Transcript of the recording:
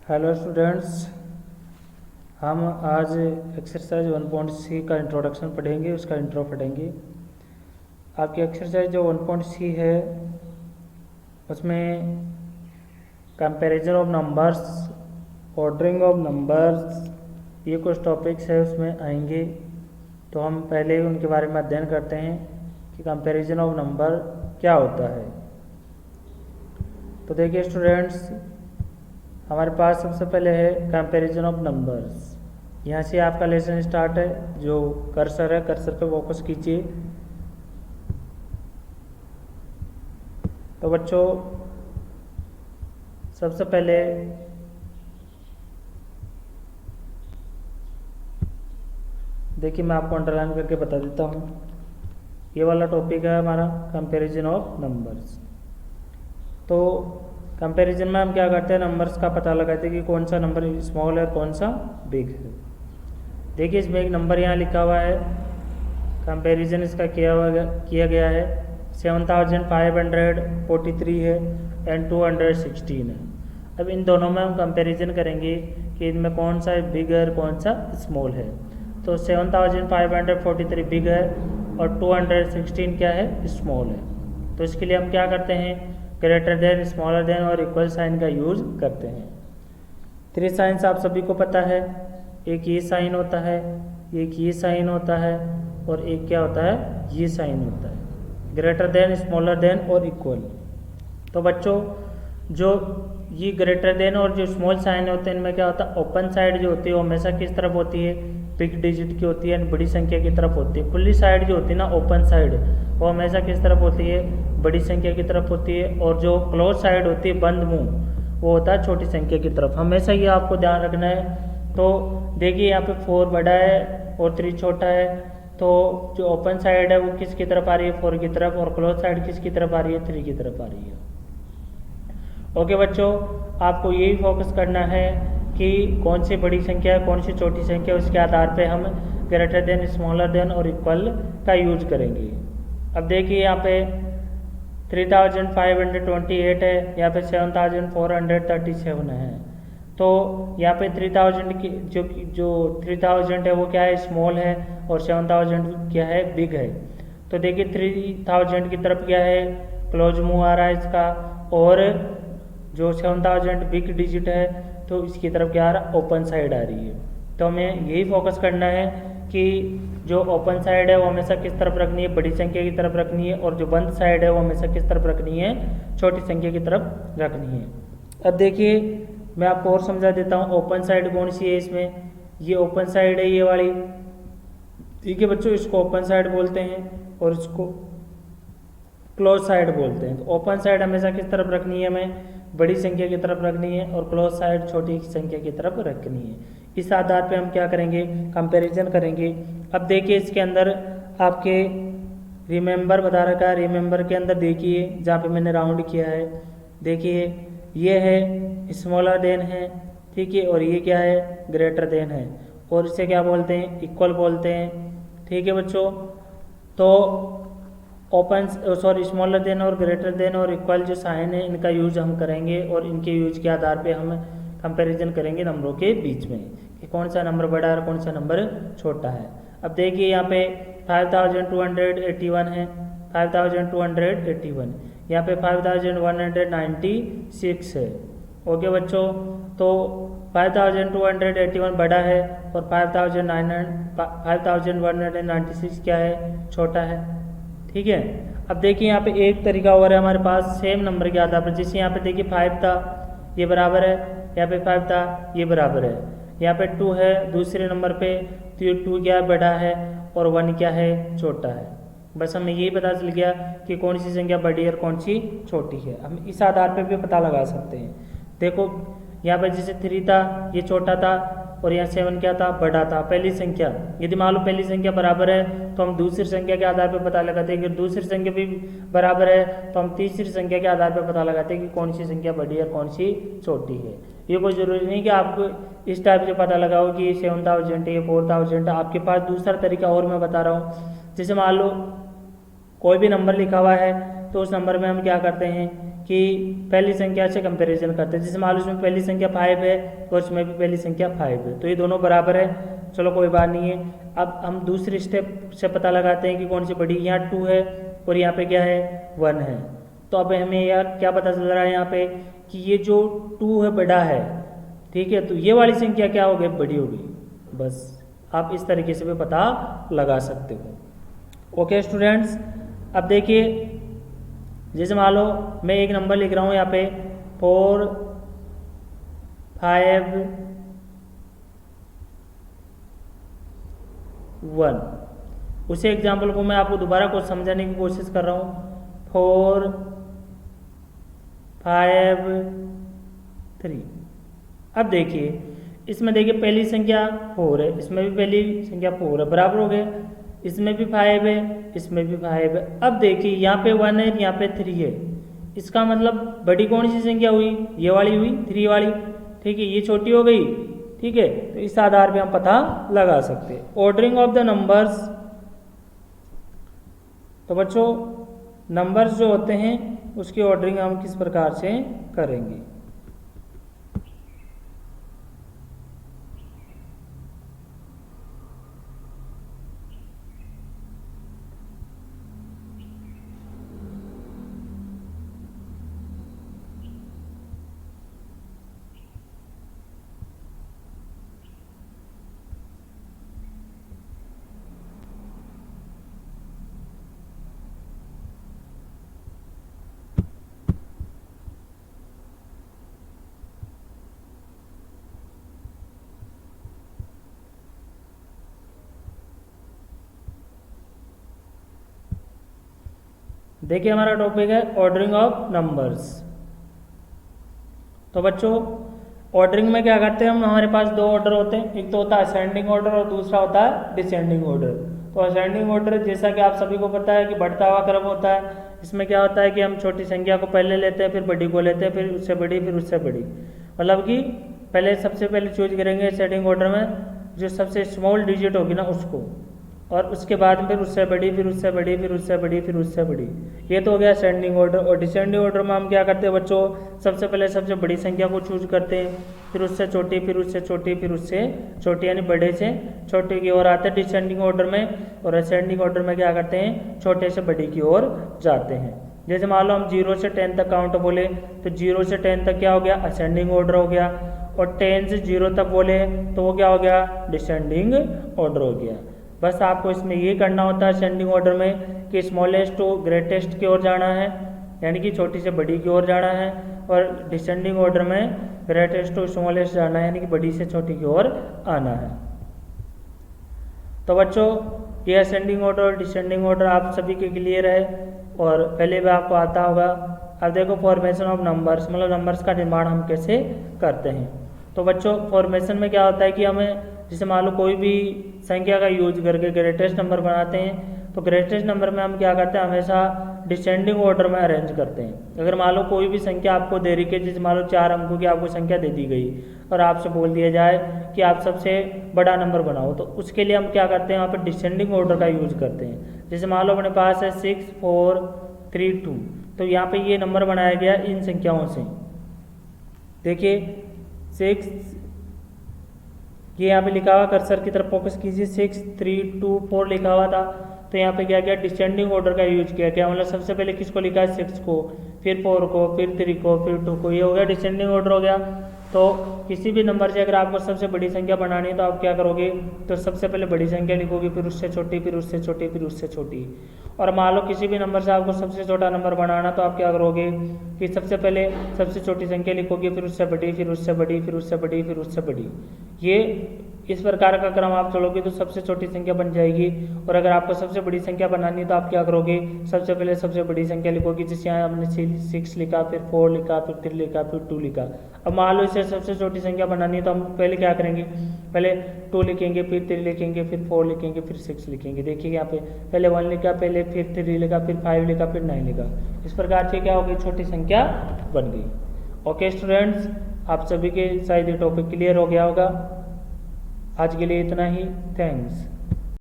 Hello students, हम आज exercise 1.सी का इंट्रोडक्शन पढ़ेंगे, उसका इंट्रो पढ़ेंगे। आपकी एक्सरसाइज जो 1.सी है उसमें comparison of numbers, ordering of numbers, ये कुछ टॉपिक्स है उसमें आएंगे। तो हम पहले उनके बारे में अध्ययन करते हैं कि कंपैरिजन ऑफ नंबर क्या होता है। तो देखिए स्टूडेंट्स, हमारे पास सबसे पहले है कंपैरिजन ऑफ नंबर्स। यहाँ से आपका लेसन स्टार्ट है। जो कर्सर है, कर्सर पे फोकस कीजिए। तो बच्चों, सबसे पहले देखिए, मैं आपको अंडरलाइन करके बता देता हूँ। ये वाला टॉपिक है हमारा कंपैरिजन ऑफ नंबर्स। तो कंपैरिजन में हम क्या करते हैं, नंबर्स का पता लगाते हैं कि कौन सा नंबर स्मॉल है, कौन सा बिग है। देखिए, इसमें एक नंबर यहाँ लिखा हुआ है, कंपैरिजन इसका किया गया है 7543 है एंड 216 है। अब इन दोनों में हम कंपैरिजन करेंगे कि इनमें कौन सा बिग है, कौन सा स्मॉल है। तो 7543 बिग है और 216 क्या है, स्मॉल है। तो इसके लिए हम क्या करते हैं, ग्रेटर देन, स्मॉलर देन और इक्वल साइन का यूज करते हैं। 3 साइंस आप सभी को पता है, एक ये साइन होता है, एक ये साइन होता है और एक क्या होता है, ये साइन होता है, ग्रेटर देन, स्मॉलर देन और इक्वल। तो बच्चों, जो ये ग्रेटर देन और जो स्मॉल साइन होते हैं, इनमें क्या होता है, ओपन साइड जो होती है वो हमेशा किस तरफ होती है, बिग डिजिट की होती है, बड़ी संख्या की तरफ होती है। खुली साइड जो होती है ना, ओपन साइड, वो हमेशा किस तरफ होती है, बड़ी संख्या की तरफ होती है। और जो क्लोज साइड होती है, बंद मुंह, वो होता है छोटी संख्या की तरफ। हमेशा ये आपको ध्यान रखना है। तो देखिए, यहाँ पे 4 बड़ा है और 3 छोटा है। तो जो ओपन साइड है वो किसकी तरफ आ रही है, 4 की तरफ, और क्लोज साइड किसकी तरफ आ रही है, 3 की तरफ आ रही है। ओके बच्चों, आपको यही फोकस करना है कि कौन सी बड़ी संख्या है, कौन सी छोटी संख्या है, उसके आधार पे हम ग्रेटर देन, स्मॉलर देन और इक्वल का यूज करेंगे। अब देखिए, यहाँ पे 3528 है, यहाँ पे 7437 है। तो यहाँ पे 3000 की जो 3000 है वो क्या है, स्मॉल है, और 7000 क्या है, बिग है। तो देखिए, 3000 की तरफ क्या है, क्लोज मुंह आ रहा है इसका, और जो 7000 बिग डिजिट है तो इसकी तरफ क्या आ रहा है, ओपन साइड आ रही है। तो हमें यही फोकस करना है कि जो ओपन साइड है वो हमेशा किस तरफ रखनी है, बड़ी संख्या की तरफ रखनी है, और जो बंद साइड है वो हमेशा किस तरफ रखनी है, छोटी संख्या की तरफ रखनी है। अब देखिए, मैं आपको और समझा देता हूँ, ओपन साइड कौन सी है इसमें, ये ओपन साइड है, ये वाली। ठीक है बच्चों, इसको ओपन साइड बोलते हैं और इसको क्लोज साइड बोलते हैं। तो ओपन साइड हमेशा किस तरफ रखनी है, हमें बड़ी संख्या की तरफ रखनी है, और क्लोज साइड छोटी संख्या की तरफ रखनी है। इस आधार पे हम क्या करेंगे, कंपैरिजन करेंगे। अब देखिए, इसके अंदर आपके रिमेंबर बता रखा है। रिमेंबर के अंदर देखिए, जहाँ पे मैंने राउंड किया है, देखिए ये है स्मॉलर देन है, ठीक है, और ये क्या है, ग्रेटर देन है, और इसे क्या बोलते हैं, इक्वल बोलते हैं। ठीक है बच्चों, तो ओपन स्मॉलर देन और ग्रेटर देन और इक्वल जो साइन है, इनका यूज हम करेंगे, और इनके यूज के आधार पे हम कंपैरिजन करेंगे नंबरों के बीच में कि कौन सा नंबर बड़ा है और कौन सा नंबर छोटा है। अब देखिए, यहाँ पे 5281 है, 5281, यहाँ पे 5196 है। ओके बच्चों, तो 5281 बड़ा है और 5196 क्या है, छोटा है। ठीक है। अब देखिए, यहाँ पे एक तरीका और है हमारे पास सेम नंबर के आधार पर। जैसे यहाँ पे देखिए 5 था, ये बराबर है, यहाँ पे 5 था, ये बराबर है। यहाँ पे 2 है दूसरे नंबर पे, तो ये 2 क्या बड़ा है और 1 क्या है, छोटा है। बस हमें यही पता चल गया कि कौन सी संख्या बड़ी है और कौन सी छोटी है। हम इस आधार पे भी पता लगा सकते हैं। देखो, यहाँ पे जैसे 3 था, ये छोटा था, और यहाँ 7 क्या था, बड़ा था। पहली संख्या, यदि मान लो पहली संख्या बराबर है तो हम दूसरी संख्या के आधार पर पता लगाते हैं। अगर दूसरी संख्या भी बराबर है तो हम तीसरी संख्या के आधार पर पता लगाते हैं कि कौन सी संख्या बड़ी है और कौन सी छोटी है। ये कोई ज़रूरी नहीं कि आपको इस टाइप से पता लगाओ कि ये 7000 है, ये 4000 है। आपके पास दूसरा तरीका और मैं बता रहा हूँ। जैसे मान लो कोई भी नंबर लिखा हुआ है, तो उस नंबर में हम क्या करते हैं कि पहली संख्या से कंपैरिजन करते हैं। जैसे मान लो इसमें पहली संख्या 5 है और इसमें भी पहली संख्या 5 है, तो ये दोनों बराबर है, चलो कोई बात नहीं है। अब हम दूसरी स्टेप से पता लगाते हैं कि कौन सी बड़ी, यहाँ 2 है और यहाँ पे क्या है 1 है। तो अब हमें यार क्या पता चल रहा है यहाँ पे कि ये जो 2 है बड़ा है, ठीक है, तो ये वाली संख्या क्या हो गई, बड़ी हो गई। बस आप इस तरीके से भी पता लगा सकते हो। ओके स्टूडेंट्स, अब देखिए जैसे मान लो मैं एक नंबर लिख रहा हूँ यहाँ पे 4 5 1। उसी एग्जाम्पल को मैं आपको दोबारा कुछ समझाने की कोशिश कर रहा हूँ। 4 5 3। अब देखिए इसमें देखिए पहली संख्या 4 है, इसमें भी पहली संख्या 4 है, बराबर हो गए। इसमें भी 5 है, इसमें भी 5 है। अब देखिए यहाँ पे 1 है, यहाँ पे 3 है, इसका मतलब बड़ी कौन सी संख्या हुई, ये वाली हुई 3 वाली, ठीक है, ये छोटी हो गई, ठीक है। तो इस आधार पे हम पता लगा सकते हैं। ऑर्डरिंग ऑफ द नंबर्स, तो बच्चों नंबर्स जो होते हैं उसकी ऑर्डरिंग हम किस प्रकार से करेंगे। देखिए हमारा टॉपिक है ऑर्डरिंग ऑफ नंबर्स। तो बच्चों ऑर्डरिंग में क्या करते हैं हम, हमारे पास दो ऑर्डर होते हैं, एक तो होता है असेंडिंग ऑर्डर और दूसरा होता है डिसेंडिंग ऑर्डर। तो असेंडिंग ऑर्डर जैसा कि आप सभी को पता है कि बढ़ता हुआ क्रम होता है। इसमें क्या होता है कि हम छोटी संख्या को पहले लेते हैं, फिर बड़ी को लेते हैं, फिर उससे बड़ी, फिर उससे बड़ी, मतलब कि पहले सबसे पहले चूज करेंगे असेंडिंग ऑर्डर में जो सबसे स्मॉल डिजिट होगी ना उसको, और उसके बाद फिर उससे बड़ी, फिर उससे बड़ी, फिर उससे बड़ी, फिर उससे बड़ी। ये तो हो गया असेंडिंग ऑर्डर। और डिसेंडिंग ऑर्डर में हम क्या करते हैं बच्चों, सबसे पहले सबसे बड़ी संख्या को चूज करते हैं, फिर उससे छोटी, फिर उससे छोटी, फिर उससे छोटी, यानी बड़े से छोटे की ओर आते हैं डिसेंडिंग ऑर्डर में। और असेंडिंग ऑर्डर में क्या करते हैं, छोटे से बड़ी की ओर जाते हैं। जैसे मान लो हम 0 से 10 तक काउंट बोले तो 0 से 10 तक क्या हो गया, असेंडिंग ऑर्डर हो गया। और 10 से 0 तक बोले तो वो क्या हो गया, डिसेंडिंग ऑर्डर हो गया। बस आपको इसमें ये करना होता है असेंडिंग ऑर्डर में कि स्मॉलेस्ट टू ग्रेटेस्ट की ओर जाना है, यानी कि छोटी से बड़ी की ओर जाना है। और डिसेंडिंग ऑर्डर में ग्रेटेस्ट टू स्मॉलेस्ट जाना है, यानी कि बड़ी से छोटी की ओर आना है। तो बच्चों ये असेंडिंग ऑर्डर और डिसेंडिंग ऑर्डर आप सभी के क्लियर है और पहले भी आपको आता होगा। अब देखो फॉर्मेशन ऑफ नंबर्स, मतलब नंबर्स का निर्माण हम कैसे करते हैं। तो बच्चों फॉर्मेशन में क्या होता है कि हमें जैसे मान लो कोई भी संख्या का यूज करके ग्रेटेस्ट नंबर बनाते हैं, तो ग्रेटेस्ट नंबर में हम क्या करते हैं, हमेशा डिसेंडिंग ऑर्डर में अरेंज करते हैं। अगर मान लो कोई भी संख्या आपको दे रही है, जैसे मान लो 4 अंकों की आपको संख्या दे दी गई और आपसे बोल दिया जाए कि आप सबसे बड़ा नंबर बनाओ, तो उसके लिए हम क्या करते हैं, यहाँ पर डिसेंडिंग ऑर्डर का यूज करते हैं। जैसे मान लो अपने पास है 6 4 3 2, तो यहाँ पे ये नंबर बनाया गया इन संख्याओं से। देखिए 6, ये यहाँ पे लिखा हुआ, कर्सर की तरफ फोकस कीजिए, 6 3 2 4 लिखा हुआ था। तो यहाँ पे क्या किया, डिसेंडिंग ऑर्डर का यूज किया। क्या मतलब सबसे पहले किसको लिखा है, 6 को, फिर 4 को, फिर 3 को, फिर 2 को, ये हो गया डिसेंडिंग ऑर्डर हो गया। तो किसी भी नंबर से अगर आपको सबसे बड़ी संख्या बनानी है तो आप क्या करोगे, तो सबसे पहले बड़ी संख्या लिखोगे, फिर उससे छोटी, फिर उससे छोटी, फिर उससे छोटी। और मान लो किसी भी नंबर से आपको सबसे छोटा नंबर बनाना, तो आप क्या करोगे कि सबसे पहले सबसे छोटी संख्या लिखोगे, फिर उससे बड़ी, फिर उससे बड़ी, फिर उससे बड़ी, फिर उससे बड़ी। ये इस प्रकार का क्रम आप चलोगे तो सबसे छोटी संख्या बन जाएगी। और अगर आपको सबसे बड़ी संख्या बनानी है तो आप क्या करोगे, सबसे पहले सबसे बड़ी संख्या लिखोगे, जैसे यहाँ हमने 6 लिखा, फिर 4 लिखा, फिर 3 लिखा, फिर 2 लिखा। अब मान लो इसे सबसे छोटी संख्या बनानी है तो हम पहले क्या करेंगे, पहले 2 लिखेंगे, फिर 3 लिखेंगे, फिर 4 लिखेंगे, फिर 6 लिखेंगे। देखिए यहाँ पे पहले 1 लिखा, पहले फिर 3 लिखा, फिर 5 लिखा, फिर 9 लिखा। इस प्रकार से क्या हो गई, छोटी संख्या बन गई। ओके स्टूडेंट्स, आप सभी के शायद ये टॉपिक क्लियर हो गया होगा। आज के लिए इतना ही, थैंक्स।